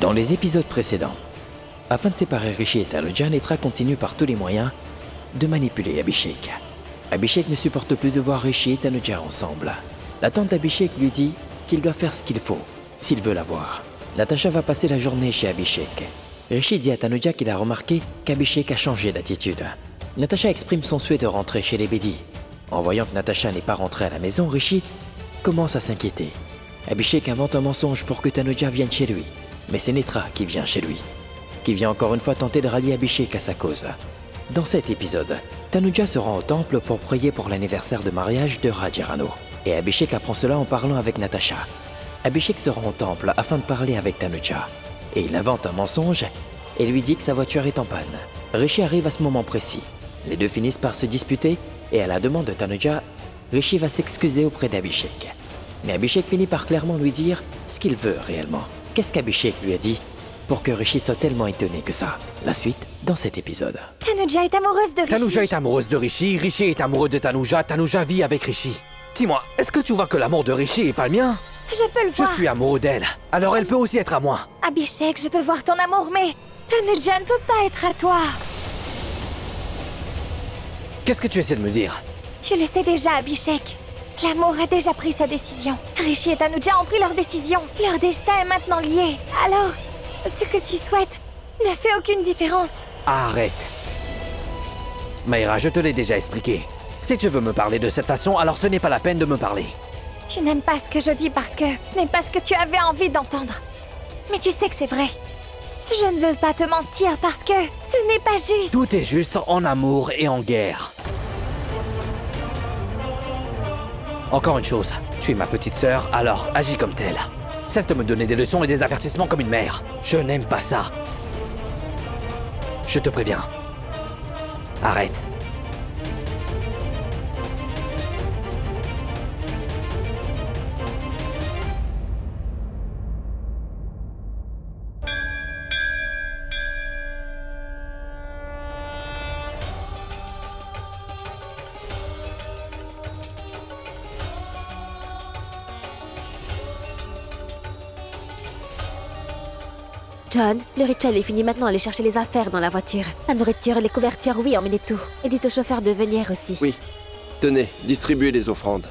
Dans les épisodes précédents, afin de séparer Rishi et Tanuja, Netra continue par tous les moyens de manipuler Abhishek. Abhishek ne supporte plus de voir Rishi et Tanuja ensemble. La tante d'Abhishek lui dit qu'il doit faire ce qu'il faut, s'il veut la voir. Natasha va passer la journée chez Abhishek. Rishi dit à Tanuja qu'il a remarqué qu'Abhishek a changé d'attitude. Natasha exprime son souhait de rentrer chez les Bedi. En voyant que Natasha n'est pas rentrée à la maison, Rishi commence à s'inquiéter. Abhishek invente un mensonge pour que Tanuja vienne chez lui. Mais c'est Netra qui vient chez lui, qui vient encore une fois tenter de rallier Abhishek à sa cause. Dans cet épisode, Tanuja se rend au temple pour prier pour l'anniversaire de mariage de Rajirano. Et Abhishek apprend cela en parlant avec Natasha. Abhishek se rend au temple afin de parler avec Tanuja. Et il invente un mensonge et lui dit que sa voiture est en panne. Rishi arrive à ce moment précis. Les deux finissent par se disputer et à la demande de Tanuja, Rishi va s'excuser auprès d'Abhishek. Mais Abhishek finit par clairement lui dire ce qu'il veut réellement. Qu'est-ce qu'Abhishek lui a dit pour que Rishi soit tellement étonné que ça? La suite dans cet épisode. Tanuja est amoureuse de Rishi. Tanuja est amoureuse de Rishi, Rishi est amoureux de Tanuja, Tanuja vit avec Rishi. Dis-moi, est-ce que tu vois que l'amour de Rishi est pas le mien? Je peux le voir. Je suis amoureux d'elle, alors elle peut aussi être à moi. Abhishek, je peux voir ton amour, mais Tanuja ne peut pas être à toi. Qu'est-ce que tu essaies de me dire? Tu le sais déjà, Abhishek. L'amour a déjà pris sa décision. Rishi et Tanuja ont pris leur décision. Leur destin est maintenant lié. Alors, ce que tu souhaites ne fait aucune différence. Arrête. Mayra, je te l'ai déjà expliqué. Si tu veux me parler de cette façon, alors ce n'est pas la peine de me parler. Tu n'aimes pas ce que je dis parce que ce n'est pas ce que tu avais envie d'entendre. Mais tu sais que c'est vrai. Je ne veux pas te mentir parce que ce n'est pas juste. Tout est juste en amour et en guerre. Encore une chose, tu es ma petite sœur, alors agis comme telle. Cesse de me donner des leçons et des avertissements comme une mère. Je n'aime pas ça. Je te préviens. Arrête. John, le rituel est fini maintenant, allez chercher les affaires dans la voiture. La nourriture, les couvertures, oui, emmenez tout. Et dites au chauffeur de venir aussi. Oui. Tenez, distribuez les offrandes.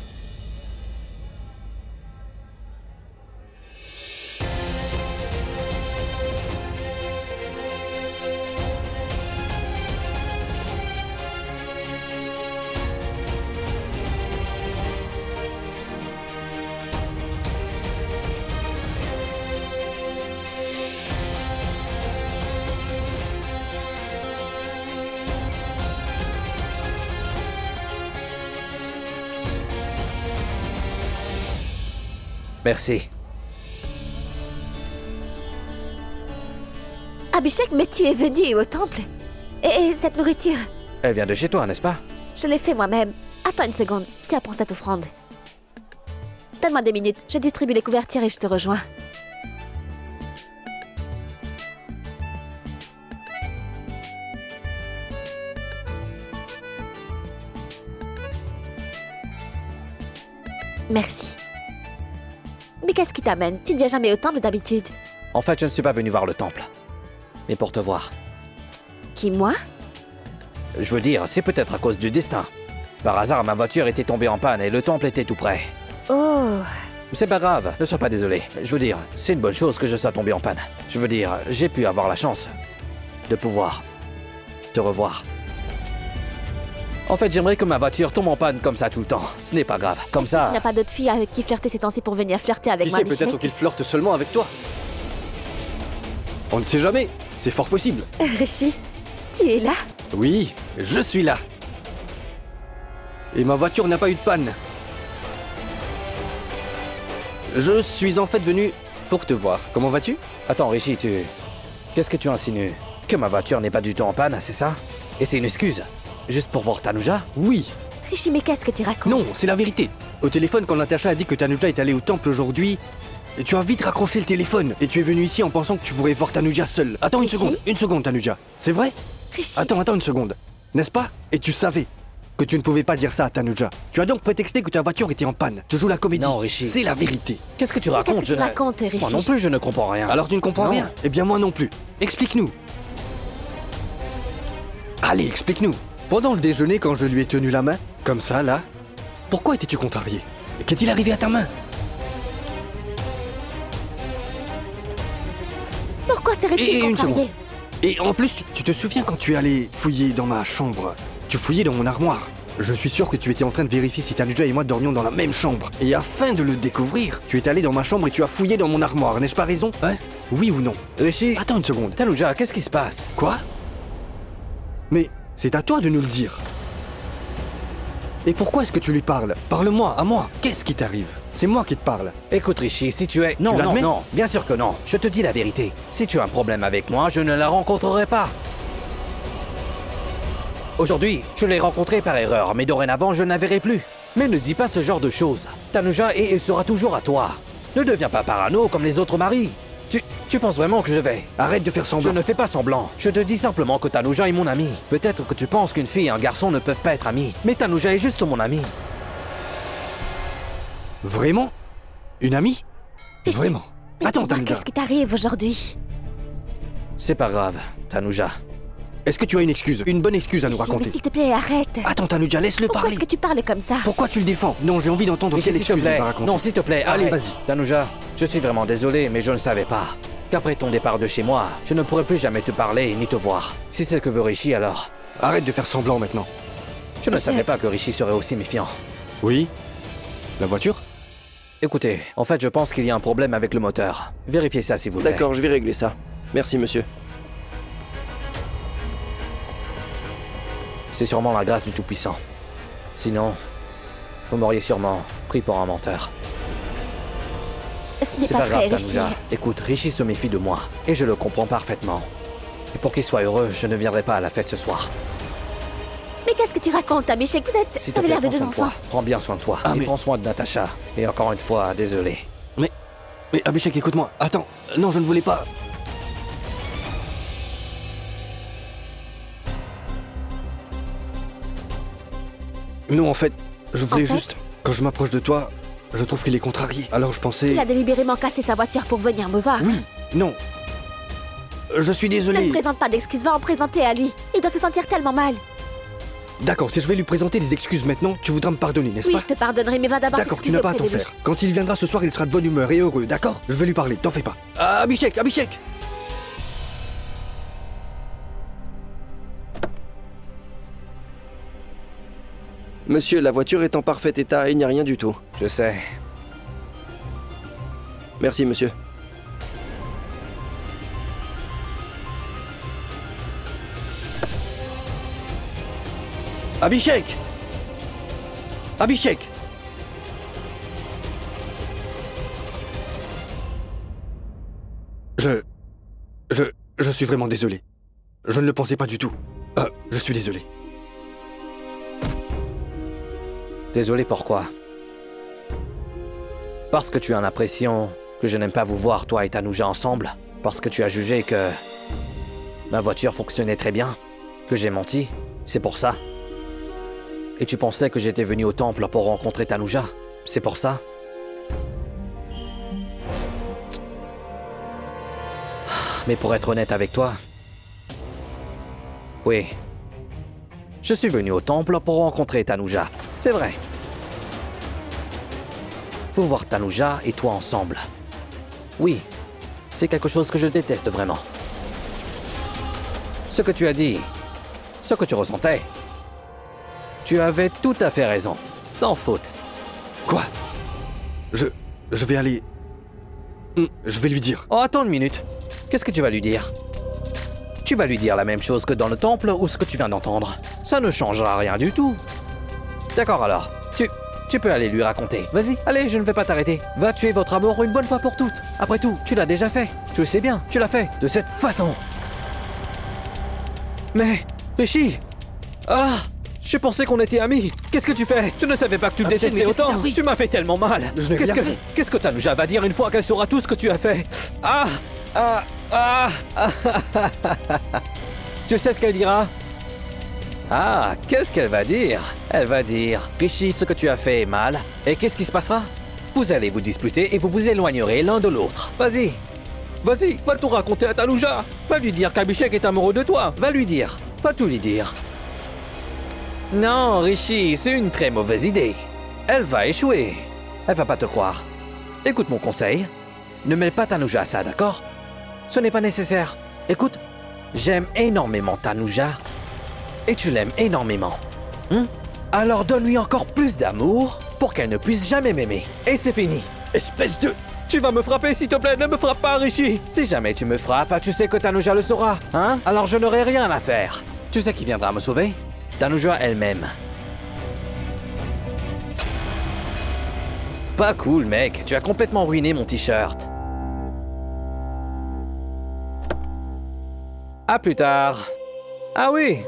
Merci. Abhishek, mais tu es venu au temple. Et cette nourriture, Elle vient de chez toi, n'est-ce pas? je l'ai fait moi-même. Attends une seconde, tiens, prends cette offrande. Donne-moi 2 minutes, je distribue les couvertures et je te rejoins. Merci. Mais qu'est-ce qui t'amène? Tu ne viens jamais au temple d'habitude. En fait, je ne suis pas venu voir le temple. Mais pour te voir. Qui, moi? Je veux dire, c'est peut-être à cause du destin. Par hasard, ma voiture était tombée en panne et le temple était tout près. Oh. C'est pas grave, ne sois pas désolé. Je veux dire, c'est une bonne chose que je sois tombé en panne. Je veux dire, j'ai pu avoir la chance de pouvoir te revoir. En fait, j'aimerais que ma voiture tombe en panne comme ça tout le temps. Ce n'est pas grave. Comme Est-ce que ça... tu n'as pas d'autres filles avec qui flirter ces temps-ci pour venir flirter avec Qui moi, sait, Abhishek? peut-être qu'il flirte seulement avec toi. On ne sait jamais, c'est fort possible. Rishi, tu es là? Oui, je suis là. Et ma voiture n'a pas eu de panne. Je suis en fait venu pour te voir. Comment vas-tu? Attends, Rishi, tu... Qu'est-ce que tu insinues? Que ma voiture n'est pas du tout en panne, c'est ça? Et c'est une excuse? Juste pour voir Tanuja? Oui. Rishi, mais qu'est-ce que tu racontes? Non, c'est la vérité. Au téléphone, quand Natasha a dit que Tanuja est allée au temple aujourd'hui, tu as vite raccroché le téléphone et tu es venu ici en pensant que tu pourrais voir Tanuja seule. Attends Rishi? une seconde Tanuja. C'est vrai? Rishi. Attends une seconde. N'est-ce pas? Et tu savais. que tu ne pouvais pas dire ça à Tanuja. Tu as donc prétexté que ta voiture était en panne. Tu joues la comédie. Non, Rishi. C'est la vérité. Qu'est-ce que tu Mais racontes? qu'est-ce que tu racontes, Rishi? Moi non plus, je ne comprends rien. Alors tu ne comprends Non. rien? Eh bien moi non plus. Explique-nous. Allez, explique-nous. Pendant le déjeuner, quand je lui ai tenu la main, comme ça, là, pourquoi étais-tu contrarié? Qu'est-il arrivé à ta main? Pourquoi serait-il une contrarié? seconde. Et en plus, tu te souviens quand tu es allé fouiller dans ma chambre? Tu fouillais dans mon armoire. Je suis sûr que tu étais en train de vérifier si Tanuja et moi dormions dans la même chambre. Et afin de le découvrir, tu es allé dans ma chambre et tu as fouillé dans mon armoire, n'ai-je pas raison? Ouais. Oui ou non? Rishi, Attends une seconde. Tanuja, qu'est-ce qui se passe? Quoi? Mais c'est à toi de nous le dire. Et pourquoi est-ce que tu lui parles? Parle-moi, à moi. Qu'est-ce qui t'arrive? C'est moi qui te parle. Écoute, Rishi, si tu es... Non, non, l'admets? non, bien sûr que non. Je te dis la vérité. Si tu as un problème avec moi, je ne la rencontrerai pas. Aujourd'hui, je l'ai rencontré par erreur, mais dorénavant, je ne la verrai plus. Mais ne dis pas ce genre de choses. Tanuja sera toujours à toi. Ne deviens pas parano comme les autres maris. Tu penses vraiment que je vais... Arrête de faire Je semblant. ne fais pas semblant. Je te dis simplement que Tanuja est mon ami. Peut-être que tu penses qu'une fille et un garçon ne peuvent pas être amis. Mais Tanuja est juste mon ami. Vraiment? Une amie? Rishi, Vraiment? Attends, dis-moi, Tanuja. qu'est-ce qui t'arrive aujourd'hui? C'est pas grave, Tanuja. Est-ce que tu as une excuse? Une bonne excuse à nous Rishi, mais raconter? s'il te plaît, arrête. Attends, Tanuja, laisse-le Pourquoi parler. est-ce que tu parles comme ça? Pourquoi tu le défends? Non, j'ai envie d'entendre Rishi, quelle s'il te excuse il plaît. va raconter. Non, s'il te plaît, Allez, arrête. vas-y. Tanuja, je suis vraiment désolé, mais je ne savais pas qu'après ton départ de chez moi, je ne pourrais plus jamais te parler ni te voir. Si c'est ce que veut Rishi, alors... Arrête de faire semblant maintenant. Je ne savais pas que Rishi serait aussi méfiant. Oui? La voiture? Écoutez, en fait, je pense qu'il y a un problème avec le moteur. Vérifiez ça, s'il vous plaît. D'accord, je vais régler ça. Merci, monsieur. C'est sûrement la grâce du Tout-Puissant. Sinon, vous m'auriez sûrement pris pour un menteur. Ce n'est C'est pas pas grave, vrai, Rishi. Tanuja. Écoute, Rishi se méfie de moi, et je le comprends parfaitement. Et pour qu'il soit heureux, je ne viendrai pas à la fête ce soir. Mais qu'est-ce que tu racontes, Abhishek? Vous êtes... S'il Vous te avez plaît, l'air de prends deux soin de enfants. toi. Prends bien soin de toi. Ah, et mais- prends soin de Natacha. Et encore une fois, désolé. Mais Abhishek, écoute-moi. Attends. Non, je ne voulais pas. Non, en fait, je voulais En fait juste... Quand je m'approche de toi, je trouve qu'il est contrarié. Alors je pensais... Il a délibérément cassé sa voiture pour venir me voir. Oui, non. Je suis Ne désolé. me présente pas d'excuses, va en présenter à lui. Il doit se sentir tellement mal. D'accord, si je vais lui présenter des excuses maintenant, tu voudras me pardonner, n'est-ce Oui, pas? je te pardonnerai, mais va d'abord D'accord, tu t'excuser n'as pas à auprès t'en de lui. faire. Quand il viendra ce soir, il sera de bonne humeur et heureux, d'accord? Je vais lui parler, t'en fais pas. Ah, Abhishek, Abhishek! Monsieur, la voiture est en parfait état et il n'y a rien du tout. Je sais. Merci, monsieur. Abhishek! Abhishek! Je suis vraiment désolé. Je ne le pensais pas du tout. Je suis désolé. Désolé pourquoi? Parce que tu as l'impression que je n'aime pas vous voir, toi et Tanuja, ensemble? Parce que tu as jugé que ma voiture fonctionnait très bien? Que j'ai menti? C'est pour ça? Et tu pensais que j'étais venu au temple pour rencontrer Tanuja? C'est pour ça? Mais pour être honnête avec toi... Oui. Je suis venu au temple pour rencontrer Tanuja. C'est vrai. Pour voir Tanuja et toi ensemble. Oui. C'est quelque chose que je déteste vraiment. Ce que tu as dit, ce que tu ressentais, tu avais tout à fait raison. Sans faute. Quoi? Je vais aller... Je vais lui dire. Oh, attends une minute. Qu'est-ce que tu vas lui dire? Tu vas lui dire la même chose que dans le temple ou ce que tu viens d'entendre? Ça ne changera rien du tout. D'accord alors. Tu peux aller lui raconter. Vas-y, allez, je ne vais pas t'arrêter. Va tuer votre amour une bonne fois pour toutes. Après tout, tu l'as déjà fait. Tu le sais bien, tu l'as fait de cette façon. Mais, Rishi! Ah! Je pensais qu'on était amis. Qu'est-ce que tu fais? Je ne savais pas que tu le Abhishek, détestais mais qu'est-ce qui autant. t'arrive? Tu m'as fait tellement mal. Je n'ai rien fait. Qu'est-ce que Tanuja va dire une fois qu'elle saura tout ce que tu as fait? Ah! Ah! Ah! Tu sais ce qu'elle dira? Ah, qu'est-ce qu'elle va dire? Elle va dire, Rishi, ce que tu as fait est mal. Et qu'est-ce qui se passera? Vous allez vous disputer et vous vous éloignerez l'un de l'autre. Vas-y, va tout raconter à Tanuja. Va lui dire qu'Abhishek est amoureux de toi. Va lui dire, va tout lui dire. Non, Rishi, c'est une très mauvaise idée. Elle va échouer. Elle va pas te croire. Écoute mon conseil. Ne mêle pas Tanuja à ça, d'accord? Ce n'est pas nécessaire. Écoute, j'aime énormément Tanuja. Et tu l'aimes énormément. Alors donne-lui encore plus d'amour pour qu'elle ne puisse jamais m'aimer. Et c'est fini. Espèce de... Tu vas me frapper, s'il te plaît, ne me frappe pas, Rishi. Si jamais tu me frappes, tu sais que Tanuja le saura, hein? Alors je n'aurai rien à faire. Tu sais qui viendra me sauver? Tanuja elle-même. Pas cool, mec. Tu as complètement ruiné mon t-shirt. À plus tard. Ah oui.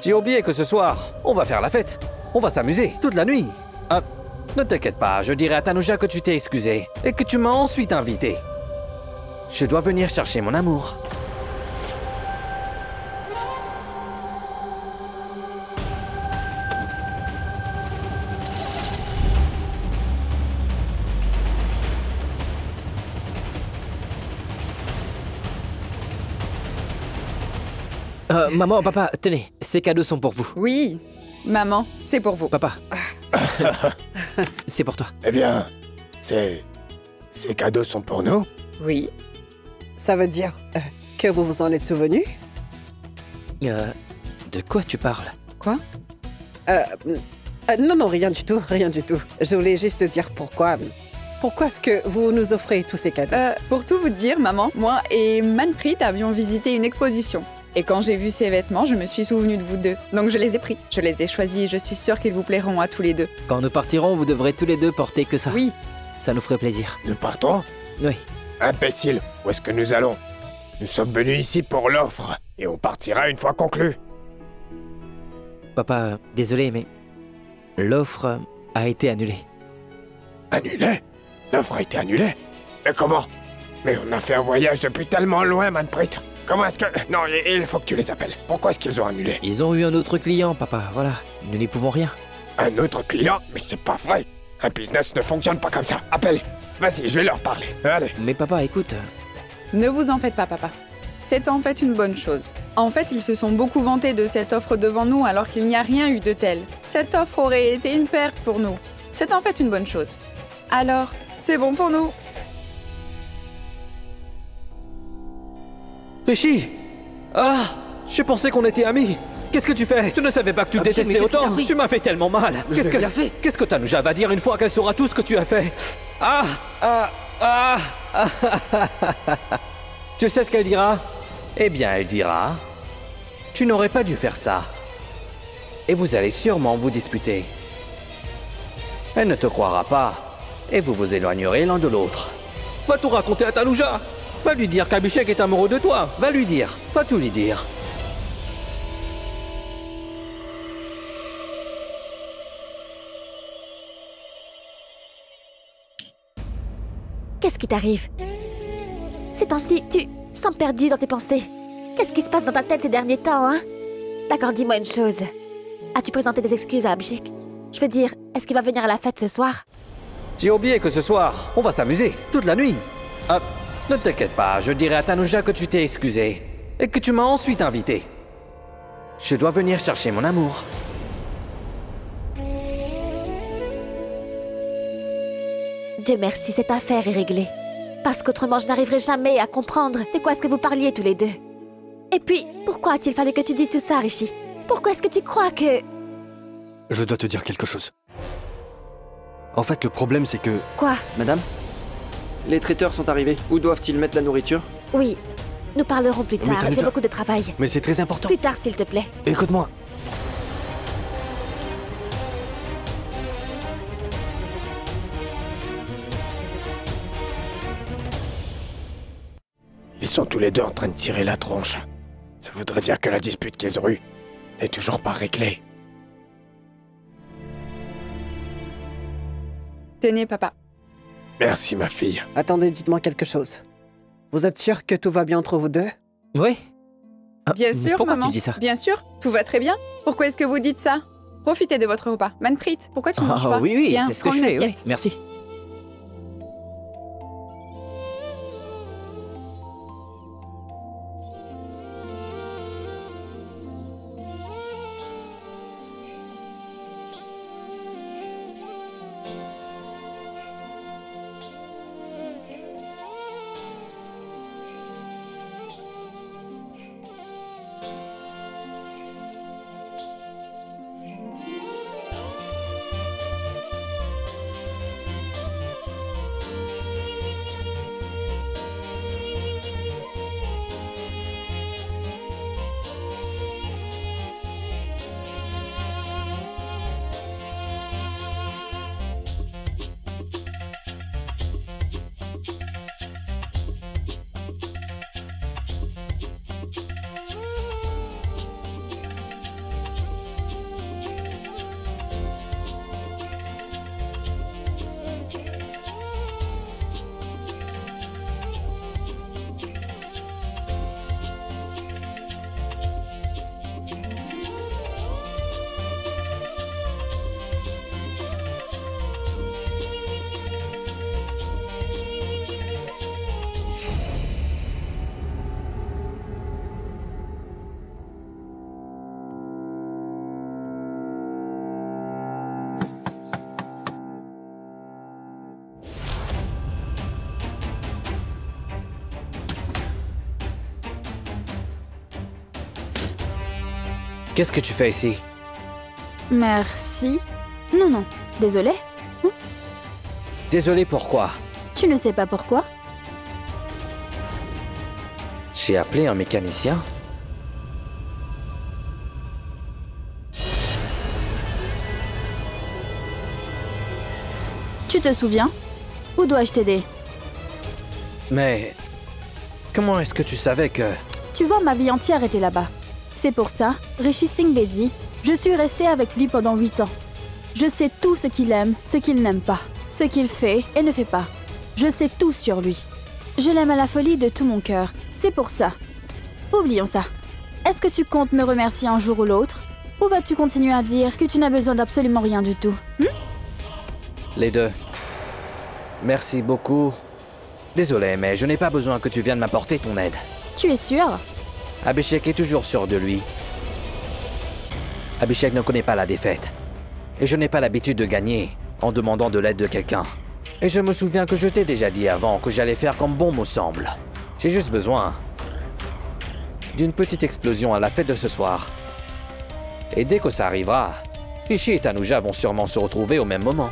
J'ai oublié que ce soir, on va faire la fête. On va s'amuser toute la nuit. Ne t'inquiète pas, je dirai à Tanuja que tu t'es excusé et que tu m'as ensuite invité. Je dois venir chercher mon amour. Maman, papa, tenez, ces cadeaux sont pour vous. Oui, maman, c'est pour vous. Papa, c'est pour toi. Eh bien, ces cadeaux sont pour nous? Oui. Ça veut dire que vous vous en êtes souvenu? De quoi tu parles? Quoi? Non, rien du tout, rien du tout. Je voulais juste dire pourquoi est-ce que vous nous offrez tous ces cadeaux? Pour tout vous dire, maman, moi et Manpreet avions visité une exposition. Et quand j'ai vu ces vêtements, je me suis souvenue de vous deux. Donc je les ai pris, je les ai choisis et je suis sûre qu'ils vous plairont à tous les deux. Quand nous partirons, vous devrez tous les deux porter que ça. Oui. Ça nous ferait plaisir. Nous partons? Oui. Imbécile, où est-ce que nous allons? Nous sommes venus ici pour l'offre, et on partira une fois conclu. Papa, désolé, mais l'offre a été annulée. Annulée? L'offre a été annulée? Mais comment? Mais on a fait un voyage depuis tellement loin, Manpreet. Comment est-ce que... Non, il faut que tu les appelles. Pourquoi est-ce qu'ils ont annulé? Ils ont eu un autre client, papa, voilà. Nous n'y pouvons rien. Un autre client? Mais c'est pas vrai. Un business ne fonctionne pas comme ça. Appelle. Vas-y, je vais leur parler. Allez. Mais papa, écoute... Ne vous en faites pas, papa. C'est en fait une bonne chose. En fait, ils se sont beaucoup vantés de cette offre devant nous alors qu'il n'y a rien eu de tel. Cette offre aurait été une perte pour nous. C'est en fait une bonne chose. Alors, c'est bon pour nous. Rishi! Ah! Je pensais qu'on était amis! Qu'est-ce que tu fais? Je ne savais pas que tu me détestais autant! Tu m'as fait tellement mal! Qu'est-ce que Tanuja va dire une fois qu'elle saura tout ce que tu as fait? Tu sais ce qu'elle dira? Eh bien, elle dira... Tu n'aurais pas dû faire ça. Et vous allez sûrement vous disputer. Elle ne te croira pas. Et vous vous éloignerez l'un de l'autre. Va tout raconter à Tanuja! Va lui dire qu'Abhishek est amoureux de toi. Va lui dire. Va tout lui dire. Qu'est-ce qui t'arrive? Ces temps-ci, tu sembles perdu dans tes pensées. Qu'est-ce qui se passe dans ta tête ces derniers temps, hein? D'accord, dis-moi une chose. As-tu présenté des excuses à Abhishek? Je veux dire, est-ce qu'il va venir à la fête ce soir? J'ai oublié que ce soir, on va s'amuser toute la nuit. Ne t'inquiète pas, je dirai à Tanuja que tu t'es excusé et que tu m'as ensuite invité. Je dois venir chercher mon amour. Dieu merci, cette affaire est réglée. Parce qu'autrement, je n'arriverai jamais à comprendre de quoi est-ce que vous parliez tous les deux. Et puis, pourquoi a-t-il fallu que tu dises tout ça, Rishi? Pourquoi est-ce que tu crois que... Je dois te dire quelque chose. En fait, le problème, c'est que... Quoi? Madame? Les traiteurs sont arrivés. Où doivent-ils mettre la nourriture? Oui, nous parlerons plus Mais tard. Tanuja- J'ai beaucoup de travail. Mais c'est très important. Plus tard, s'il te plaît. Écoute-moi. Ils sont tous les deux en train de tirer la tronche. Ça voudrait dire que la dispute qu'ils ont eue n'est toujours pas réglée. Tenez, papa. Merci, ma fille. Attendez, dites-moi quelque chose. Vous êtes sûr que tout va bien entre vous deux? Oui. Bien mais sûr, pourquoi maman. tu dis ça? Bien sûr, tout va très bien. Pourquoi est-ce que vous dites ça? Profitez de votre repas. Manpreet, pourquoi tu ne manges pas? Oui, Tiens, c'est ce que prends je une fais, oui. assiette. Merci. Qu'est-ce que tu fais ici? Merci. Non, non. Désolé. Désolé, pourquoi? Tu ne sais pas pourquoi? J'ai appelé un mécanicien. Tu te souviens? Où dois-je t'aider? Mais... comment est-ce que tu savais que... Tu vois, ma vie entière était là-bas. C'est pour ça, Rishi Singh Bedi, je suis restée avec lui pendant 8 ans. Je sais tout ce qu'il aime, ce qu'il n'aime pas, ce qu'il fait et ne fait pas. Je sais tout sur lui. Je l'aime à la folie de tout mon cœur. C'est pour ça. Oublions ça. Est-ce que tu comptes me remercier un jour ou l'autre? Ou vas-tu continuer à dire que tu n'as besoin d'absolument rien du tout? Les deux. Merci beaucoup. Désolé, mais je n'ai pas besoin que tu viennes m'apporter ton aide. Tu es sûr? Abhishek est toujours sûr de lui. Abhishek ne connaît pas la défaite. Et je n'ai pas l'habitude de gagner en demandant de l'aide de quelqu'un. Et je me souviens que je t'ai déjà dit avant que j'allais faire comme bon me semble. J'ai juste besoin d'une petite explosion à la fête de ce soir. Et dès que ça arrivera, Rishi et Tanuja vont sûrement se retrouver au même moment.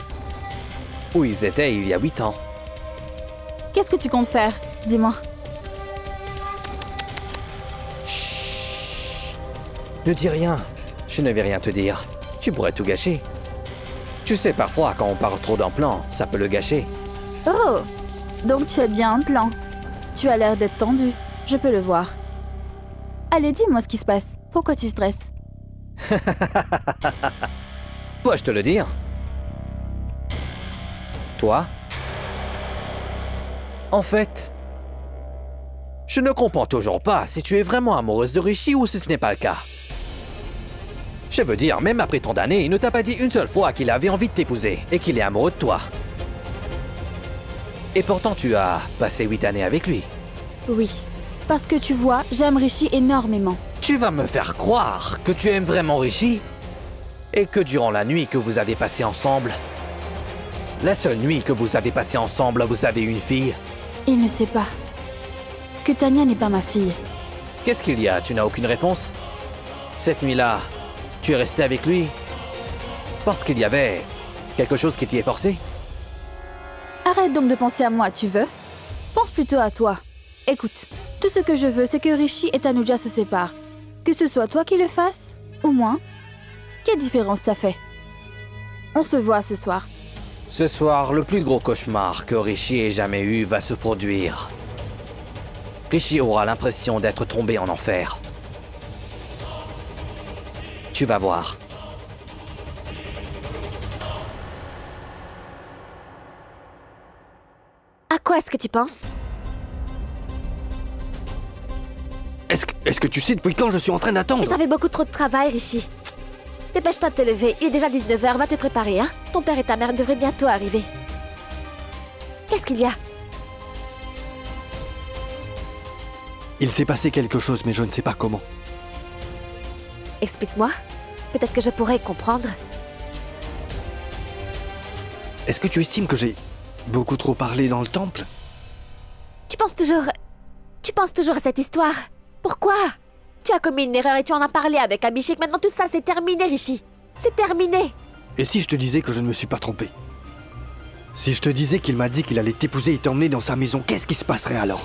Où ils étaient il y a 8 ans. Qu'est-ce que tu comptes faire? Dis-moi. Chut. Ne dis rien. Je ne vais rien te dire. Tu pourrais tout gâcher. Tu sais, parfois, quand on part trop d'un plan, ça peut le gâcher. Oh! Donc tu as bien un plan. Tu as l'air d'être tendu. Je peux le voir. Allez, dis-moi ce qui se passe. Pourquoi tu stresses? Dois-je te le dire? Toi? En fait, je ne comprends toujours pas si tu es vraiment amoureuse de Rishi ou si ce n'est pas le cas. Je veux dire, même après tant d'années, il ne t'a pas dit une seule fois qu'il avait envie de t'épouser et qu'il est amoureux de toi. Et pourtant, tu as passé 8 années avec lui. Oui. Parce que tu vois, j'aime Rishi énormément. Tu vas me faire croire que tu aimes vraiment Rishi? Et que durant la nuit que vous avez passée ensemble, la seule nuit que vous avez passée ensemble, vous avez une fille? Il ne sait pas que Tanya n'est pas ma fille. Qu'est-ce qu'il y a? Tu n'as aucune réponse? Cette nuit-là, tu es resté avec lui parce qu'il y avait quelque chose qui t'y est forcé? Arrête donc de penser à moi, tu veux? Pense plutôt à toi. Écoute, tout ce que je veux, c'est que Rishi et Tanuja se séparent. Que ce soit toi qui le fasses, ou moi. Quelle différence ça fait? On se voit ce soir. Ce soir, le plus gros cauchemar que Rishi ait jamais eu va se produire. Rishi aura l'impression d'être tombé en enfer. Tu vas voir. À quoi est-ce que tu penses? Est-ce que... Est-ce que tu sais depuis quand je suis en train d'attendre? J'avais beaucoup trop de travail, Rishi. Dépêche-toi de te lever, il est déjà 19h, va te préparer, hein. Ton père et ta mère devraient bientôt arriver. Qu'est-ce qu'il y a? Il s'est passé quelque chose, mais je ne sais pas comment. Explique-moi. Peut-être que je pourrais comprendre. Est-ce que tu estimes que j'ai beaucoup trop parlé dans le temple? Tu penses toujours à cette histoire. Pourquoi? Tu as commis une erreur et tu en as parlé avec Abhishek. Maintenant tout ça, c'est terminé, Rishi. C'est terminé. Et si je te disais que je ne me suis pas trompé? Si je te disais qu'il m'a dit qu'il allait t'épouser et t'emmener dans sa maison, qu'est-ce qui se passerait alors?